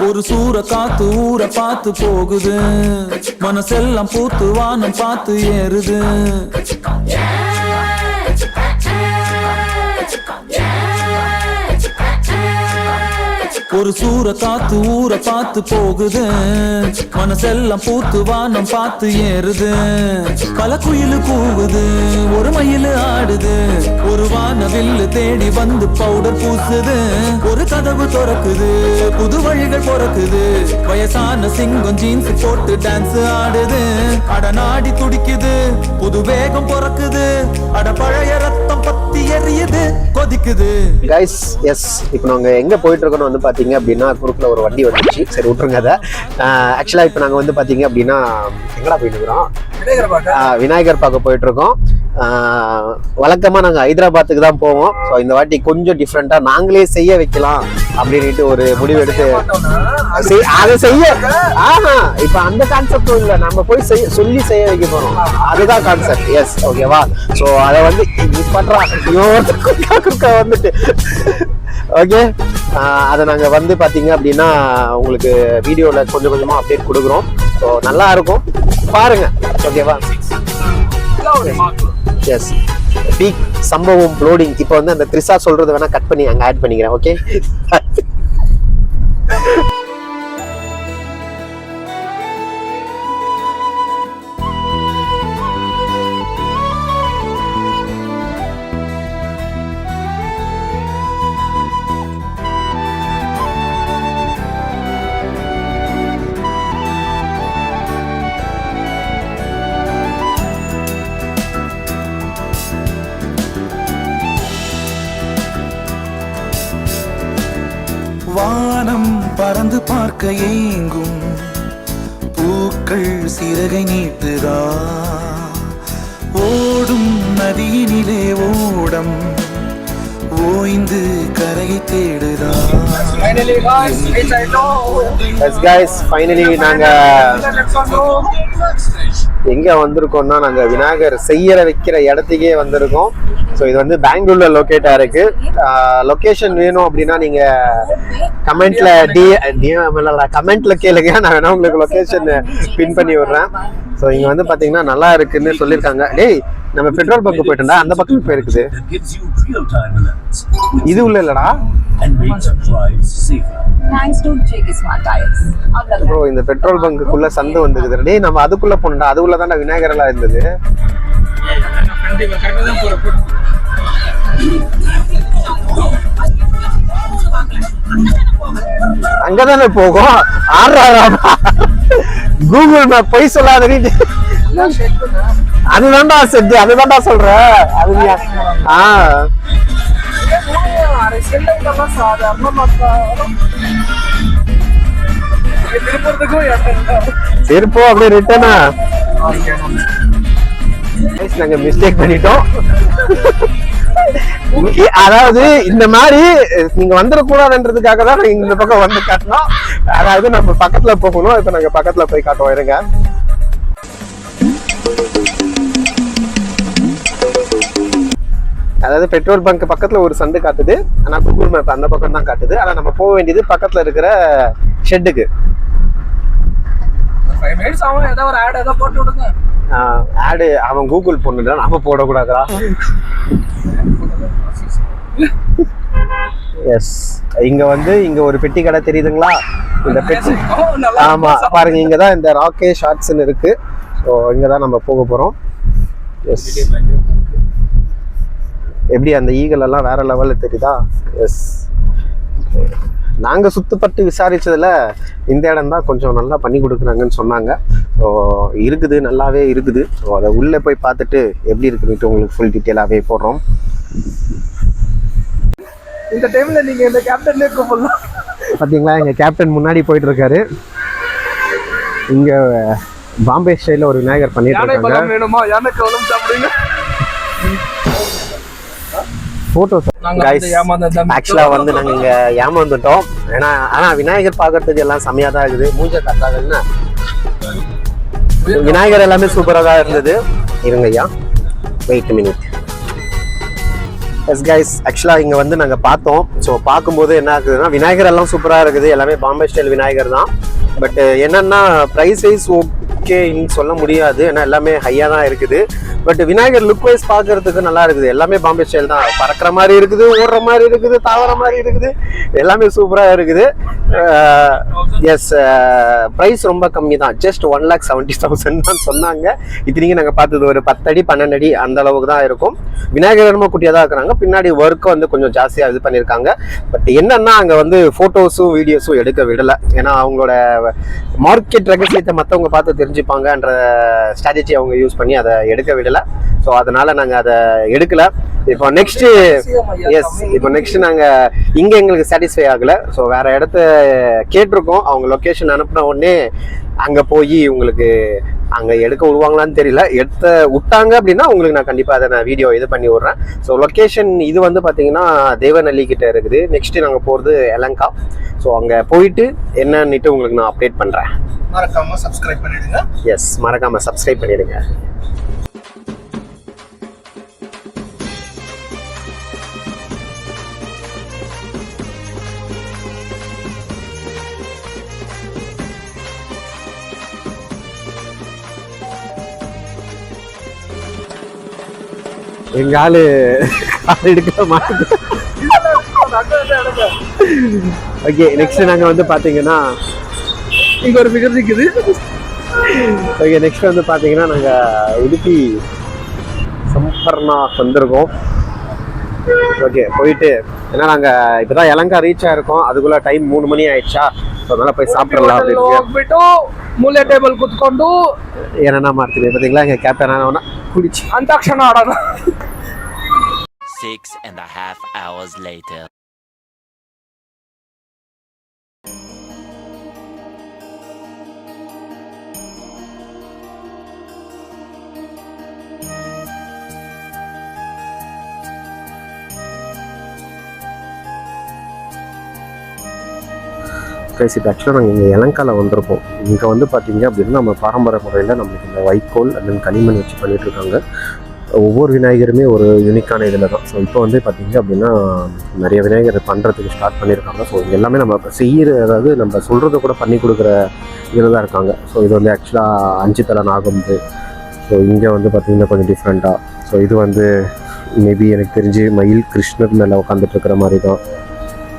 ஒரு சூற காத்து ஊரை பார்த்து போகுது, மனசெல்லாம் பூத்து வானம் பார்த்து ஏறுது. ஒரு சூற காத்து ஊரை பார்த்து போகுது, மனசெல்லாம் பூத்து வானம் பார்த்து ஏறுது. பல குயிலு கூவுது, ஒரு மயில் ஆடுது, ஒரு வானவில்லு தேடி வந்து பவுடர் பூசுது. ஒரு கதவு திறக்குது, புது வழிகள் பிறக்குது, வயசான சிங்கம் ஜீன்ஸ் போட்டு டான்ஸ் ஆடுது. அட நாடி துடிக்குது, புது வேகம் பிறக்குது, அட பழைய ரத்தம் பத்தி எரியுது கொதிக்குது. கைஸ் எஸ், இப்போ நாங்கள் எங்கே போயிட்டு இருக்கோம்னு வந்து பார்த்தீங்க அப்படின்னா குறுக்கில் ஒரு வண்டி வந்துச்சு. சரி விட்டுருங்க அதை. ஆக்சுவலாக இப்போ நாங்கள் வந்து பார்த்தீங்க அப்படின்னா எங்கடா போயிட்டு இருக்கிறோம்? விநாயகர் பார்க்க போயிட்டு இருக்கோம். வழக்கமாக நாங்கள் ஹைதராபாத்துக்கு தான் போவோம். ஸோ இந்த வாட்டி கொஞ்சம் டிஃப்ரெண்ட்டாக நாங்களே செய்ய வைக்கலாம் அப்படின்ட்டு ஒரு முடிவு எடுத்து அதை செய்ய இப்போ அந்த கான்செப்ட் இல்லை, நம்ம போய் சொல்லி செய்ய வைக்க போகிறோம். அதுதான் கான்செப்ட். எஸ் ஓகேவா? ஸோ அதை வந்து வந்துட்டு ஓகே, அதை நாங்கள் வந்து பார்த்தீங்க அப்படின்னா உங்களுக்கு வீடியோவில் கொஞ்சம் கொஞ்சமாக அப்டேட் கொடுக்குறோம். ஸோ நல்லா இருக்கும், பாருங்க. ஓகேவா? எஸ், பீக் சம்பவம் லோடிங். இப்போ வந்து அந்த த்ரிஷா சொல்றது வேணா கட் பண்ணி அங்கே ஆட் பண்ணிக்கிறேன். ஓகே, வானம் பறந்து பார்க்க ஏங்கும், பூக்கள் சிறகை நீட்டுதா, ஓடும் நதியினிலே ஓடம் ஓய்ந்து கரையை தேடுதா. ஃபைனலி நாங்க எங்க வந்திருக்கோம்னா நாங்க விநாயகர் செய்யற வைக்கிற இடத்துக்கே வந்திருக்கோம். ஸோ இது வந்து பெங்களூர்ல லொக்கேட்டா இருக்கு. லொகேஷன் வேணும் அப்படின்னா நீங்க கமெண்ட்ல கேளுங்க, நான் வேணா உங்களுக்கு லொகேஷன் பின் பண்ணி விடுறேன். ஸோ இங்க வந்து பாத்தீங்கன்னா நல்லா இருக்குன்னு சொல்லியிருக்காங்க. டேய், நம்ம பெட்ரோல் பங்க் போயிட்டோம்டா, அந்த பக்கம் போயிருக்குது. இது உள்ள இல்லடா ப்ரோ, இந்த பெட்ரோல் பங்குக்குள்ள சந்து வந்துக்குது. டேய், நம்ம அதுக்குள்ள போனோம்டா, அதுக்குள்ள தான்டா விநாயகர் எல்லாம் இருந்தது. அங்கதானே போகும். கூகுள் மேப் பொய் சொல்லாத, அதுதான்டா செட், அதுதான்டா சொல்ற. அது திருப்போ அப்படியே ரிட்டனா நாங்க மிஸ்டேக் பண்ணிட்டோம். அதாவது இந்த மாதிரி நீங்க வந்துடக்கூடாதுன்றதுக்காக தான் நாங்க இந்த பக்கம் வந்து காட்டணும். அதாவது நம்ம பக்கத்துல போகணும். இப்ப நாங்க பக்கத்துல போய் காட்டுவோம். இருங்க. அதாவது பெட்ரோல் பங்க் பக்கத்துல ஒரு சந்து காட்டுது, ஆனா கூகுள் மேப் அந்த பக்கம் தான் காட்டுது. ஆனா நம்ம போக வேண்டியது பக்கத்துல இருக்கிற ஷெட்டுக்கு. ஆடு அவன் கூகுள் பொண்ணுடா, நாம போடக்கூடாதுடா. எஸ், இங்க வந்து இங்க ஒரு பெட்டி கடை தெரியுதுங்களா? இந்த பெட்டி, ஆமா பாருங்க, இங்கதான் இந்த ராக்கே ஷார்ட்ஸ்ன்னு இருக்கு. ஸோ இங்கதான் நம்ம போக போறோம். எஸ், எப்படி அந்த ஈகல் எல்லாம் வேற லெவல்ல தெரியுதா? எஸ், நாங்க சுத்தப்பட்டு விசாரிச்சதுல இந்த இடம் தான் கொஞ்சம் நல்லா பண்ணி கொடுக்குறாங்கன்னு சொன்னாங்க. ஸோ இருக்குது, நல்லாவே இருக்குது. ஸோ அதை உள்ளே போய் பார்த்துட்டு எப்படி இருக்குன்னு உங்களுக்கு ஃபுல் டீட்டெயிலாகவே போடுறோம். இந்த டைம்ல நீங்க இந்த கேப்டன் கூப்பிடலாம். பார்த்தீங்களா, எங்கள் கேப்டன் முன்னாடி போயிட்டு இருக்காரு. இங்கே பாம்பே ஸ்டைலில் ஒரு விநாயகர் பண்ணிட்டு இருக்காங்க. வேணுமா? யானைக்கு வளம் சாப்பிடுங்க. போட்டோஸ் ஆக்சுவலா வந்து நாங்க இங்க ஏமாந்துட்டோம். ஆனா விநாயகர் பாக்குறதுக்கு எல்லாம் செமையா தான் இருக்குது. மூஞ்ச கட்டாதுன்னா விநாயகர் எல்லாமே சூப்பராக தான் இருந்தது. இருங்க ஐயா, வெயிட் மினிட். எஸ் கைஸ், ஆக்சுவலாக இங்கே வந்து நாங்கள் பார்த்தோம். ஸோ பார்க்கும்போது என்ன ஆகுதுன்னா, விநாயகர் எல்லாம் சூப்பராக இருக்குது, எல்லாமே பாம்பே ஸ்டைல் விநாயகர் தான். பட் என்னன்னா ப்ரைஸ் வைஸ் ஓகேன்னு சொல்ல முடியாது, ஏன்னா எல்லாமே ஹையாக தான் இருக்குது. பட் விநாயகர் லுக் வைஸ் பார்க்கறதுக்கு நல்லா இருக்குது. எல்லாமே பாம்பே ஸ்டைல் தான், பறக்கிற மாதிரி இருக்குது, ஓடுற மாதிரி இருக்குது, தாவற மாதிரி இருக்குது, எல்லாமே சூப்பராக இருக்குது. எஸ், ப்ரைஸ் ரொம்ப கம்மி தான், ஜஸ்ட் 1,70,000 தான் சொன்னாங்க. இத்தனைக்கு நாங்கள் பார்த்தது ஒரு 10 அடி 12 அடி அந்த அளவுக்கு தான் இருக்கும். விநாயகர் ரொம்ப குட்டியாக தான் இருக்கிறாங்க, பின்னாடி ஒர்க்கு வந்து கொஞ்சம் ஜாஸ்தியாக இது பண்ணியிருக்காங்க. பட் என்னன்னா அங்கே வந்து ஃபோட்டோஸும் வீடியோஸும் எடுக்க விடலை, ஏன்னா அவங்களோட மார்க்கெட் ரகசியத்தை மற்றவங்க பார்த்து தெரிஞ்சுப்பாங்கன்ற ஸ்ட்ராட்டஜி அவங்க யூஸ் பண்ணி அதை எடுக்க விடலை. ஸோ அதனால நாங்கள் அதை எடுக்கல. இப்போ நெக்ஸ்ட் நாங்கள் இங்கே எங்களுக்கு சாட்டிஸ்ஃபை ஆகலை. ஸோ வேற இடத்த கேட்டிருக்கோம், அவங்க லொக்கேஷன் அனுப்பின உடனே அங்கே போய் உங்களுக்கு அங்கே எடுக்க விடுவாங்களான்னு தெரியல. எடுத்த விட்டாங்க அப்படின்னா உங்களுக்கு நான் கண்டிப்பாக அதை நான் வீடியோ இது பண்ணி விட்றேன். ஸோ லொக்கேஷன் இது வந்து பார்த்தீங்கன்னா தேவநல்லி கிட்ட இருக்குது. நெக்ஸ்ட் நாங்கள் போகிறது எலங்கா. ஸோ அங்கே போயிட்டு என்னன்னுட்டு உங்களுக்கு நான் அப்டேட் பண்ணுறேன். மறக்காம சப்ஸ்கிரைப் பண்ணிடுங்க. எஸ், மறக்காமல் சப்ஸ்கிரைப் பண்ணிடுங்க. எங்க ஆளு எடுக்க மாட்டேங்குது. ஓகே, நெக்ஸ்ட் நாங்க வந்து பாத்தீங்கன்னா இங்க ஒரு ஃபிகர் இருக்குது. ஓகே, நெக்ஸ்ட் வந்து பாத்தீங்கன்னா நாங்க உடுப்பி சம்பர்ணா வந்திருக்கோம். ஓகே, போயிட்டு ஏன்னா நாங்க இப்பதான் எலங்கா ரீச் ஆயிருக்கோம், அதுக்குள்ள டைம் 3 மணி ஆயிடுச்சா, அதனால போய் சாப்பிடலாம் ಹೋಗ್ಬಿಟ್ಟು ಮೂಲೆ ಟೇಬಲ್ ಕುತ್ಕೊಂಡು ಏನನ್ನ ಮಾಡ್ತೀವಿ பாத்தீங்களா, எங்க கேப்டன் ஆனவனா குடிச்சு ಅಂತಾಕ್ಷಣ ಆಡೋಣ. 6.5 hours later. இப்போ ஆக்சுவலாக நாங்கள் இங்கே எலங்கால வந்திருக்கோம். இங்கே வந்து பார்த்தீங்க அப்படின்னா நம்ம பாரம்பரிய முறையில் நம்மளுக்கு இந்த வைக்கோல் அண்ட் தென் களிமண் வச்சு பண்ணிகிட்ருக்காங்க. ஒவ்வொரு விநாயகருமே ஒரு யூனிக்கான இதில் தான். ஸோ இப்போ வந்து பார்த்தீங்க அப்படின்னா நிறைய விநாயகர் பண்ணுறதுக்கு ஸ்டார்ட் பண்ணியிருக்காங்க. ஸோ இது எல்லாமே நம்ம செய்கிற, அதாவது நம்ம சொல்கிறத கூட பண்ணி கொடுக்குற இதில் தான் இருக்காங்க. ஸோ இது வந்து ஆக்சுவலாக 5 தலை நாகம்து. ஸோ இங்கே வந்து பார்த்திங்கன்னா கொஞ்சம் டிஃப்ரெண்ட்டாக. ஸோ இது வந்து மேபி எனக்கு தெரிஞ்சு மயில் கிருஷ்ணர் மேலே உட்காந்துட்ருக்கிற மாதிரி தான்.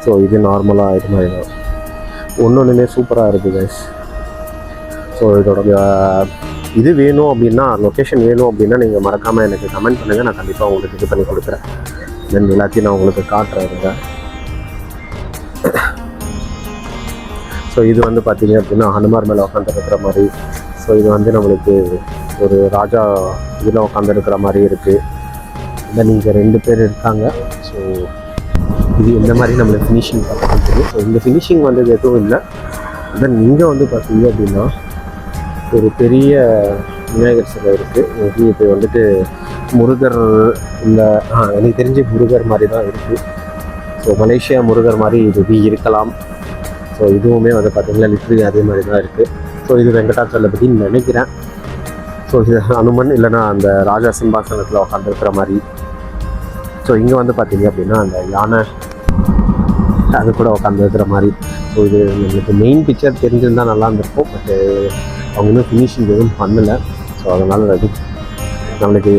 ஸோ இது நார்மலாக இது மாதிரி தான். ஒன்றுமே சூப்பராக இருக்குது கைஸ். ஸோ இதோட இது வேணும் அப்படின்னா, லொக்கேஷன் வேணும் அப்படின்னா நீங்கள் மறக்காமல் எனக்கு கமெண்ட் பண்ணுங்கள், நான் கண்டிப்பாக உங்களுக்கு இது பண்ணி கொடுக்குறேன். தென் எல்லாத்தையும் நான் உங்களுக்கு காட்டுறேங்க. ஸோ இது வந்து பார்த்தீங்க அப்படின்னா ஹனுமார் மேலே உட்காந்துருக்கிற மாதிரி. ஸோ இது வந்து நம்மளுக்கு ஒரு ராஜா இதில் உட்காந்துருக்கிற மாதிரி இருக்குது. தென் இங்கே 2 பேர் இருக்காங்க. ஸோ இது இந்த மாதிரி நம்மளுக்கு ஃபினிஷிங் பார்க்க தெரியும். ஸோ இந்த ஃபினிஷிங் வந்து எதுவும் இல்லை. தென் இங்கே வந்து பார்த்தீங்க அப்படின்னா ஒரு பெரிய விநாயகர் சிலை இருக்குது. இது வந்துட்டு முருகர் இல்லை, எனக்கு தெரிஞ்ச முருகர் மாதிரி தான் இருக்குது. ஸோ மலேசியா முருகர் மாதிரி இது இருக்கலாம். ஸோ இதுவுமே வந்து பார்த்திங்கன்னா லிட்ரலி அதே மாதிரி தான் இருக்குது. ஸோ இது வெங்கடாச்சலபதின்னு நினைக்கிறேன். ஸோ இது அனுமன் இல்லைன்னா அந்த ராஜா சிம்மாசனத்தில் உட்காந்துருக்கிற மாதிரி. ஸோ இங்கே வந்து பார்த்தீங்க அப்படின்னா அந்த யானை அது கூட உட்காந்துருக்கிற மாதிரி. ஸோ இது நம்மளுக்கு மெயின் பிக்சர் தெரிஞ்சிருந்தால் நல்லா இருந்திருக்கும். பட்டு அவங்க இன்னும் ஃபினிஷிங் எதுவும் பண்ணலை. ஸோ அதனால் அது நம்மளுக்கு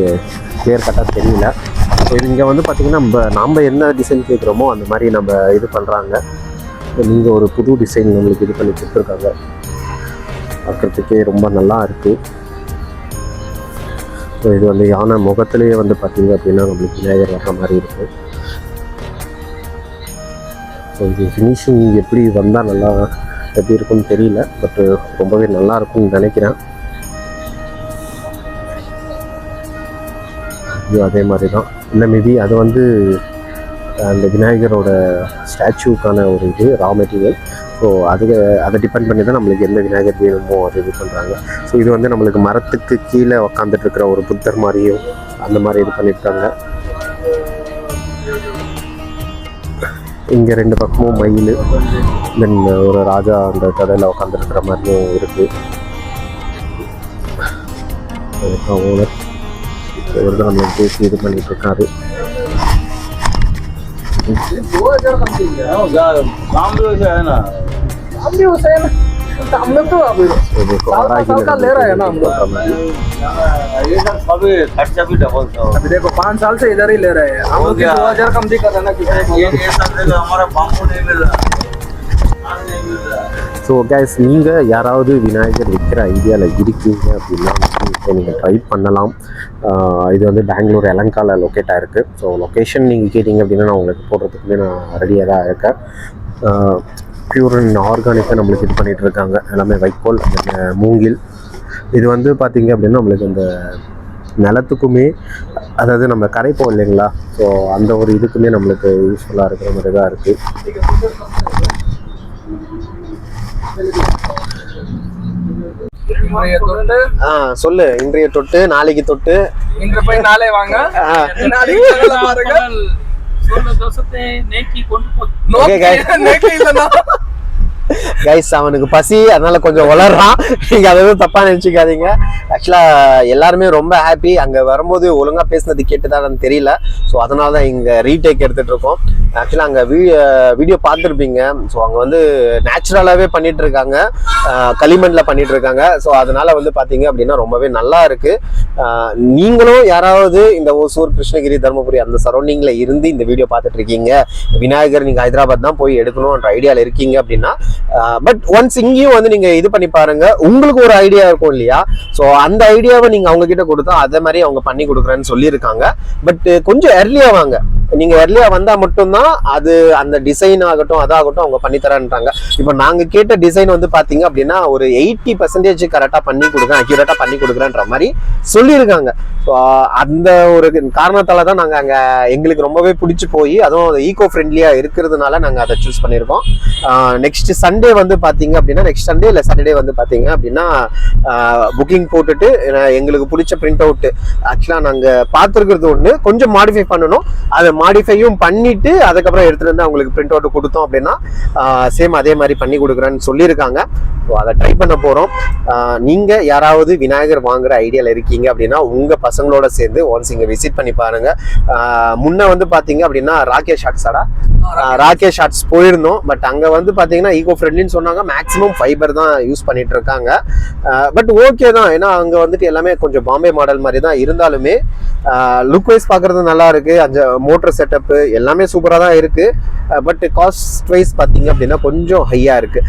கிளியர் கட்டாக தெரியல. ஸோ இது இங்கே வந்து பார்த்திங்கன்னா நம்ம என்ன டிசைன் கேட்குறோமோ அந்த மாதிரி நம்ம இது பண்ணுறாங்க. நீங்கள் ஒரு புது டிசைன் நம்மளுக்கு இது பண்ணி கொடுத்துருக்காங்க. பார்க்குறதுக்கே ரொம்ப நல்லா இருக்குது. ஸோ இது வந்து யானை முகத்துலேயே வந்து பார்த்திங்க அப்படின்னா நம்மளுக்கு விநாயகர் வர்ற மாதிரி இருக்குது. ஸோ இது ஃபினிஷிங் எப்படி வந்தால் நல்லா எப்படி இருக்குன்னு தெரியல. பட்டு ரொம்பவே நல்லா இருக்கும்னு நினைக்கிறேன். இது அதே மாதிரி தான். இல்லை மேபி அது வந்து அந்த விநாயகரோட ஸ்டாச்சுக்கான ஒரு இது ரா மெட்டீரியல். ஸோ அதை டிபெண்ட் பண்ணி தான் நம்மளுக்கு எந்த விநாயகர் வேணுமோ அது இது பண்ணுறாங்க. ஸோ இது வந்து நம்மளுக்கு மரத்துக்கு கீழே உக்காந்துட்டு இருக்கிற ஒரு புத்தர் மாதிரியும் அந்த மாதிரி இது பண்ணியிருக்காங்க. இங்கே 2 பக்கமும் மயில், தென் ஒரு ராஜா அந்த கதையில் உட்காந்துருக்கிற மாதிரியும் இருக்குது. ஓனர் இவர் தான் நம்ம பேசி இது பண்ணிட்டு இருக்காரு. हम लोग तो अभी साल ले रहे हैं ना हम लोग। अभी देखो 5 साल से इधर ही ले रहे हैं हम लोग। 2000 कम भी कर रहे हैं ना किसी को। हमारा बाम्बू नहीं मिल रहा। ஸோ கைஸ், நீங்கள் யாராவது விநாயகர் விற்கிற ஐடியாவில் இருக்கீங்க அப்படின்னா இப்போ நீங்கள் ட்ரை பண்ணலாம். இது வந்து பெங்களூர் எலங்காவில் லொக்கேட் ஆகிருக்கு. ஸோ லொக்கேஷன் நீங்கள் கேட்டிங்க அப்படின்னா நான் உங்களுக்கு போடுறதுக்குமே நான் ரெடியாக தான் இருக்கேன். பியூர் அண்ட் ஆர்கானிக்காக நம்மளுக்கு இது பண்ணிகிட்டு இருக்காங்க. எல்லாமே வைக்கோல், மூங்கில். இது வந்து பார்த்திங்க அப்படின்னா நம்மளுக்கு அந்த நிலத்துக்குமே, அதாவது நம்ம கரைப்போம் இல்லைங்களா, ஸோ அந்த ஒரு இதுக்குமே நம்மளுக்கு யூஸ்ஃபுல்லாக இருக்கிற மாதிரி தான் இருக்குது. சொல்லு, இன்றைய தொட்டு நாளைக்கு தொட்டு, இன்று போய் நாளை வாங்க, நாளைக்கு பாருங்க. கைஸ், அவனுக்கு பசி, அதனால கொஞ்சம் வளர்றான். நீங்க அதை தப்பா நினைச்சுக்காதீங்க. ஆக்சுவலா எல்லாருமே ரொம்ப ஹாப்பி. அங்க வரும்போது ஒழுங்கா பேசினது கேட்டுதான் தெரியல. ஸோ அதனால தான் இங்க ரீடேக் எடுத்துட்டு இருக்கோம். ஆக்சுவலா அங்க வீடியோ பார்த்துருப்பீங்க. ஸோ அங்க வந்து நேச்சுரலாவே பண்ணிட்டு இருக்காங்க, களிமண்ல பண்ணிட்டு இருக்காங்க. ஸோ அதனால வந்து பாத்தீங்க அப்படின்னா ரொம்பவே நல்லா இருக்கு. நீங்களும் யாராவது இந்த ஓசூர், கிருஷ்ணகிரி, தருமபுரி அந்த சரௌண்டிங்ல இருந்து இந்த வீடியோ பார்த்துட்டு இருக்கீங்க, விநாயகர் நீங்க ஹைதராபாத் தான் போய் எடுக்கணும்ன்ற ஐடியால இருக்கீங்க அப்படின்னா, பட் ஒன்ஸ் இங்கேயும் வந்து நீங்க இது பண்ணி பாருங்க. உங்களுக்கு ஒரு ஐடியா இருக்கும் இல்லையா, ஸோ அந்த ஐடியாவை நீங்க அவங்க கிட்ட கொடுத்தா அதே மாதிரி அவங்க பண்ணி கொடுக்குறேன்னு சொல்லியிருக்காங்க. பட் கொஞ்சம் எர்லியா வாங்க. நீங்க எர்லியா வந்தா மட்டும்தான் அது அந்த டிசைன் ஆகட்டும் அதாகட்டும் அவங்க பண்ணி தரேன்றாங்க. இப்போ நாங்க கேட்ட டிசைன் வந்து பாத்தீங்க அப்படின்னா ஒரு 80% கரெக்டா பண்ணி கொடுக்குறேன், அக்யூரேட்டா பண்ணி கொடுக்குறேன்ற மாதிரி சொல்லியிருக்காங்க. அந்த ஒரு காரணத்தால தான் நாங்க அங்க எங்களுக்கு ரொம்பவே பிடிச்சி போய், அதுவும் ஈகோ ஃப்ரெண்ட்லியா இருக்கிறதுனால நாங்க அதை சூஸ் பண்ணியிருக்கோம். நெக்ஸ்ட் சண்டே வந்து பாத்தீங்க அப்படின்னா, நெக்ஸ்ட் சண்டே இல்லை சாட்டர்டே வந்து பாத்தீங்க அப்படின்னா புக்கிங் போட்டுட்டு எங்களுக்கு பிடிச்ச பிரிண்ட் அவுட், ஆக்சுவலா நாங்க பார்த்துருக்கிறது ஒண்ணு, கொஞ்சம் மாடிஃபை பண்ணணும். அதை மாடிஃபையும் பண்ணிட்டு அதுக்கப்புறம் எடுத்துட்டு வந்து அவங்களுக்கு பிரிண்ட் அவுட் கொடுத்தோம் அப்படின்னா சேம் அதே மாதிரி பண்ணி கொடுக்குறேன்னு சொல்லியிருக்காங்க. ஸோ அதை ட்ரை பண்ண போறோம். நீங்க யாராவது விநாயகர் வாங்குற ஐடியால இருக்கீங்க அப்படின்னா உங்க பசங்களோட சேர்ந்து ஒன்ஸ் இங்க விசிட் பண்ணி பாருங்க. முன்ன வந்து பாத்தீங்க அப்படின்னா ராகேஷ் ஷார்ட்ஸ் போயிருந்தோம். பட் அங்க வந்து பாத்தீங்கன்னா ஈகோ ஃப்ரெண்ட்லின்னு சொன்னாங்க. மேக்ஸிமம் ஃபைபர் தான் யூஸ் பண்ணிட்டு இருக்காங்க. பட் ஓகே தான், ஏன்னா அங்க வந்துட்டு எல்லாமே கொஞ்சம் பாம்பே மாடல் மாதிரி தான் இருந்தாலுமே லுக் வைஸ் பாக்குறது நல்லா இருக்கு. அந்த மோட்டர் செட்டப் எல்லாமே சூப்பரா தான் இருக்கு. பட் காஸ்ட் வைஸ் பாத்தீங்க அப்படின்னா கொஞ்சம் ஹையா இருக்கு.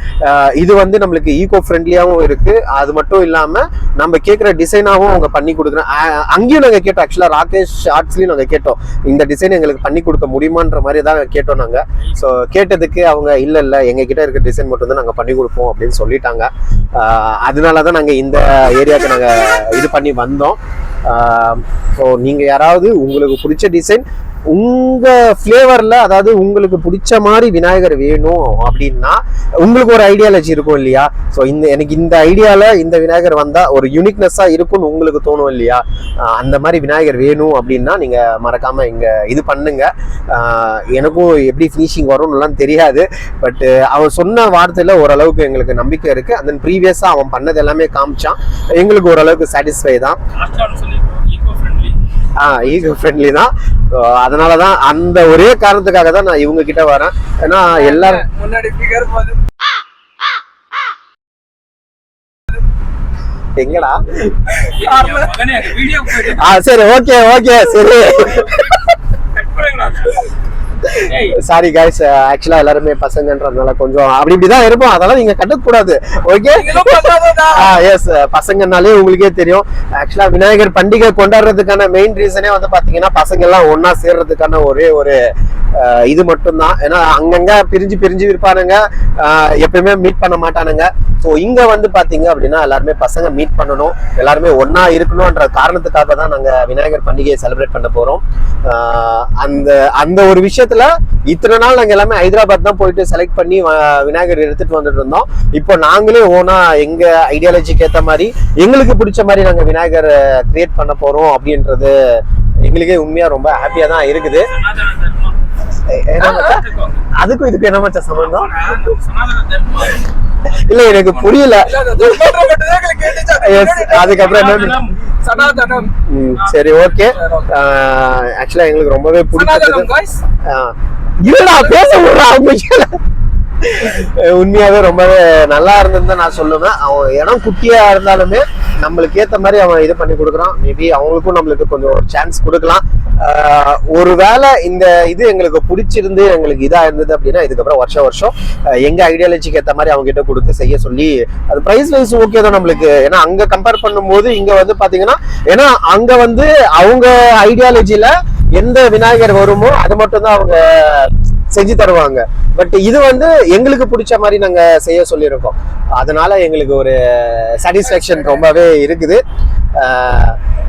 இது வந்து நம்மளுக்கு ஈகோ ஃப்ரெண்ட்லியாவும் இருக்கு. அது மட்டும் இல்லாம நம்ம கேட்கிற டிசைனாவும் அவங்க பண்ணி கொடுக்குறேன். அங்கேயும் நாங்க கேட்டோம், ஆக்சுவலா ராகேஷ் ஷார்ட்ஸ்லயும் நாங்க கேட்டோம், இந்த டிசைன் எங்களுக்கு பண்ணி கொடுக்க முடியுமான்ற மாதிரி தான் கேட்டோம் நாங்க. ஸோ கேட்டதுக்கு அவங்க இல்ல எங்க கிட்ட இருக்க டிசைன் மட்டும் தான் நாங்க பண்ணி கொடுப்போம் அப்படின்னு சொல்லிட்டாங்க. அதனாலதான் நாங்க இந்த ஏரியாவுக்கு நாங்க இது பண்ணி வந்தோம். ஸோ நீங்க யாராவது உங்களுக்கு பிடிச்ச டிசைன் உங்க ஃபிளேவர்ல, அதாவது உங்களுக்கு பிடிச்ச மாதிரி விநாயகர் வேணும் அப்படின்னா உங்களுக்கு ஒரு ஐடியாலஜி இருக்கும் இல்லையா, ஸோ எனக்கு இந்த ஐடியால இந்த விநாயகர் வந்தா ஒரு யூனிக்னஸா இருக்கும்னு உங்களுக்கு தோணும் இல்லையா, அந்த மாதிரி விநாயகர் வேணும் அப்படின்னா நீங்க மறக்காம இங்க இது பண்ணுங்க. எனக்கும் எப்படி ஃபினிஷிங் வரும்னுலாம் தெரியாது. பட் அவன் சொன்ன வார்த்தையில ஓரளவுக்கு எங்களுக்கு நம்பிக்கை இருக்கு. அந்த ப்ரீவியஸா அவன் பண்ணது எல்லாமே காமிச்சான், எங்களுக்கு ஓரளவுக்கு சாட்டிஸ்ஃபை தான். ஈகோ ஃப்ரெண்ட்லி தான். அதனாலதான் அந்த ஒரே காரணத்துக்காக தான் நான் இவங்க கிட்ட வரேன். ஏன்னா எல்லாரும் முன்னாடி எங்கடா சரி ஓகே சரி சாரி கைஸ், ஆக்சுவலா எல்லாருமே பசங்கன்றதுனால கொஞ்சம் அப்படி இப்படிதான் இருப்போம். அதெல்லாம் நீங்க கட்டக்கூடாது. ஓகே, எஸ், பசங்கனாலே உங்களுக்கே தெரியும். ஆக்சுவலா விநாயகர் பண்டிகை கொண்டாடுறதுக்கான மெயின் ரீசனே வந்து பாத்தீங்கன்னா பசங்க எல்லாம் ஒன்னா சேர்றதுக்கான ஒரே ஒரு இது மட்டும்தான். ஏன்னா அங்கங்க பிரிஞ்சு இருப்பானுங்க, எப்பயுமே மீட் பண்ண மாட்டானுங்க. ஸோ இங்க வந்து பாத்தீங்க அப்படின்னா எல்லாருமே பசங்க மீட் பண்ணணும், எல்லாருமே ஒன்னா இருக்கணும்ன்ற காரணத்துக்காக தான் நாங்க விநாயகர் பண்டிகையை செலிப்ரேட் பண்ண போறோம். அந்த ஒரு விஷயத்துல இத்தனை நாள் நாங்க எல்லாமே ஹைதராபாத் தான் போயிட்டு செலக்ட் பண்ணி விநாயகர் எடுத்துட்டு வந்துட்டு இருந்தோம். இப்போ நாங்களே ஓனா எங்க ஐடியாலஜிக்கு ஏற்ற மாதிரி எங்களுக்கு பிடிச்ச மாதிரி நாங்க விநாயகர் கிரியேட் பண்ண போறோம் அப்படின்றது எங்களுக்கே உண்மையா ரொம்ப ஹாப்பியா தான் இருக்குது. என்ன மச்சான்? அதுக்கும் இதுக்கு என்ன மச்சான் சம்பந்தம்? இல்ல எனக்கு புரியல. Yes, அதுக்கப்புறம் என்ன? சனாதனம். சரி ஓகே. ஆக்சுவலா எங்களுக்கு ரொம்பவே பிடிச்சது. இல்லடா பேச விடுறா அவங்க. உண்மையாவே ரொம்பவே நல்லா இருந்ததுன்னு நான் சொல்லுவேன். அவன் இடம் குட்டியா இருந்தாலுமே நம்மளுக்கு ஏத்த மாதிரி அவன் இது பண்ணி கொடுக்குறான். மேபி அவங்களுக்கும் நம்மளுக்கு கொஞ்சம் ஒரு சான்ஸ் கொடுக்கலாம். ஒருவேளை இந்த இது எங்களுக்கு பிடிச்சிருந்து எங்களுக்கு இதா இருந்தது அப்படின்னா இதுக்கப்புறம் வருஷம் எங்க ஐடியாலஜிக்கு ஏத்த மாதிரி அவங்க கிட்ட கொடுத்து செய்ய சொல்லி அது பிரைஸ் வைஸ் ஓகே தான் நம்மளுக்கு. ஏன்னா அங்க கம்பேர் பண்ணும்போது இங்க வந்து பாத்தீங்கன்னா ஏன்னா அங்க வந்து அவங்க ஐடியாலஜில எந்த விநாயகர் வருமோ அது மட்டும் தான் அவங்க செஞ்சு தருவாங்க. பட் இது வந்து எங்களுக்கு பிடிச்ச மாதிரி நாங்க செய்ய சொல்லியிருக்கோம். அதனால எங்களுக்கு ஒரு சாட்டிஸ்ஃபேக்ஷன் ரொம்பவே இருக்குது.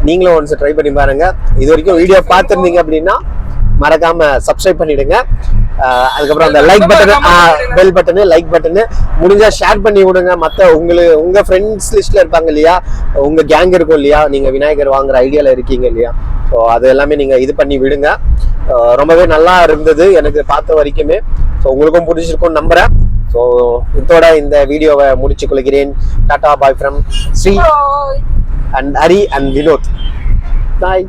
நீங்களும் ஒன்ஸ் ட்ரை பண்ணி பாருங்க. இது வரைக்கும் வீடியோ பார்த்துருந்தீங்க அப்படின்னா மறக்காம சப்ஸ்கிரைப் பண்ணிடுங்க. அதுக்கப்புறம் அந்த like button, bell button, like button முடிஞ்சா ஷேர் பண்ணி விடுங்க. மற்ற உங்க ஃப்ரெண்ட்ஸ் லிஸ்ட்ல இருப்பாங்க இல்லையா, உங்க கேங் இருக்கும் இல்லையா, நீங்க விநாயகர் வாங்குற ஐடியால இருக்கீங்க இல்லையா, ஸோ அது எல்லாமே நீங்க இது பண்ணி விடுங்க. ரொம்பவே நல்லா இருந்தது எனக்கு பார்த்த வரைக்குமே. ஸோ உங்களுக்கும் பிடிச்சிருக்கும்னு நம்புறேன். ஸோ இதோட இந்த வீடியோவை முடிச்சு கொள்கிறேன். Tata bye from Sri and Hari and Vinod. Bye.